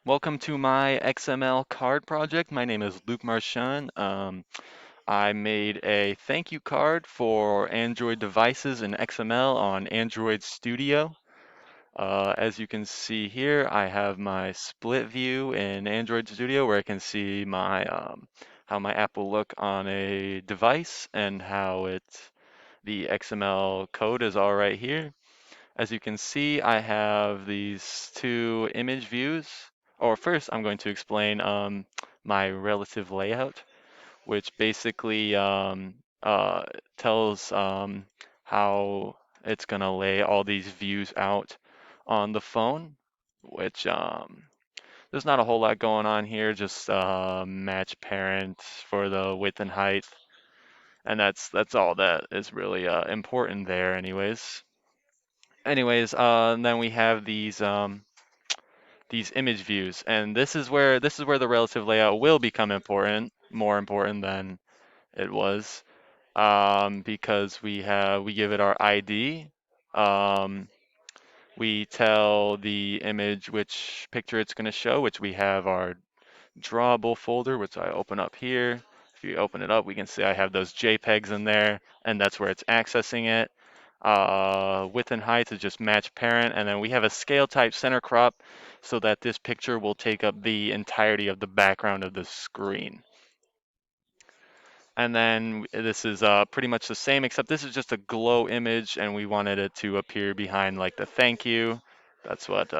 Welcome to my XML card project. My name is Luke Marchand. I made a thank you card for Android devices in XML on Android Studio. As you can see here, I have my split view in Android Studio where I can see my how my app will look on a device and how the XML code is all right here. As you can see, I have these two image views. Or first, I'm going to explain my relative layout, which basically tells how it's going to lay all these views out on the phone, which there's not a whole lot going on here, just match parent for the width and height, and that's all that is really important there anyways. And then we have these image views, and this is where the relative layout will become important, more important than it was, because we give it our ID. Um, we tell the image which picture it's going to show, which we have our drawable folder, which I open up here. If you open it up, we can see I have those JPEGs in there, and that's where it's accessing it. Width and height is just match parent, and then we have a scale type center crop so that this picture will take up the entirety of the background of the screen. And then this is pretty much the same, except this is just a glow image, and we wanted it to appear behind like the thank you. That's what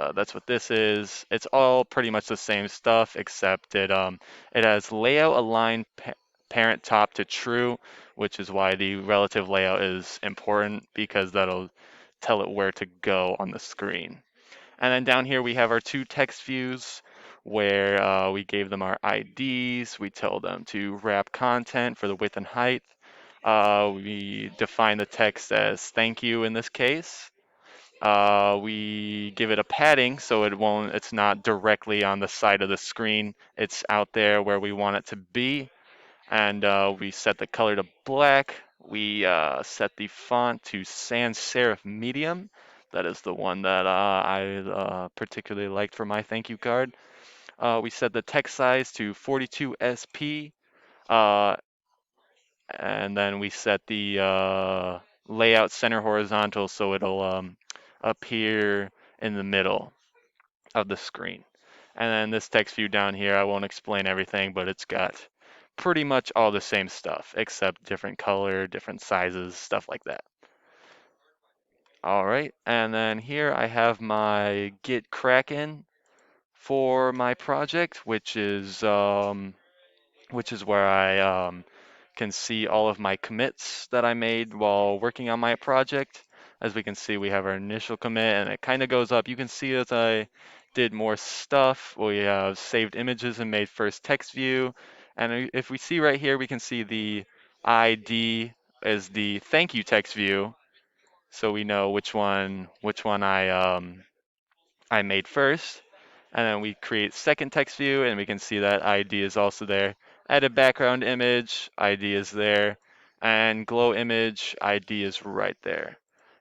this is. It's all pretty much the same stuff, except it has layout align parent top to true, which is why the relative layout is important because that'll tell it where to go on the screen. And then down here we have our two text views where we gave them our IDs. We tell them to wrap content for the width and height. We define the text as thank you in this case. We give it a padding so it's not directly on the side of the screen. It's out there where we want it to be. And we set the color to black. We set the font to sans serif medium. That is the one that I particularly liked for my thank you card. We set the text size to 42 SP, uh, and then we set the layout center horizontal so it'll appear in the middle of the screen. And then this text view down here, I won't explain everything, but it's got pretty much all the same stuff, except different color, different sizes, stuff like that. All right, and then here I have my Git Kraken for my project, which is where I can see all of my commits that I made while working on my project. As we can see, we have our initial commit and it kind of goes up. You can see as I did more stuff, we have saved images and made first text view. And if we see right here, we can see the ID is the thank you text view. So we know which one I made first. And then we create second text view and we can see that ID is also there. Add a background image, ID is there. And glow image, ID is right there.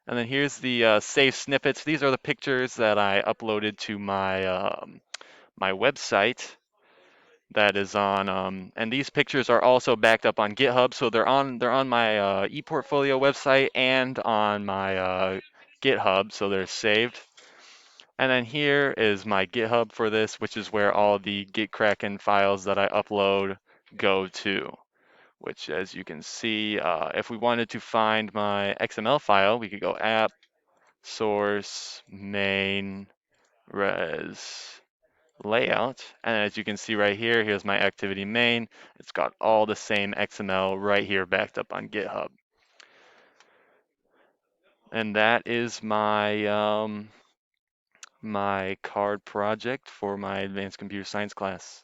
And then here's the save snippets. These are the pictures that I uploaded to my website that is on, and these pictures are also backed up on GitHub, so they're on my ePortfolio website and on my GitHub, so they're saved. And then here is my GitHub for this, which is where all the Git Kraken files that I upload go to. Which, as you can see, if we wanted to find my XML file, we could go app, source, main, res, layout. And as you can see right here, here's my activity main. It's got all the same XML right here backed up on GitHub. And that is my card project for my advanced computer science class.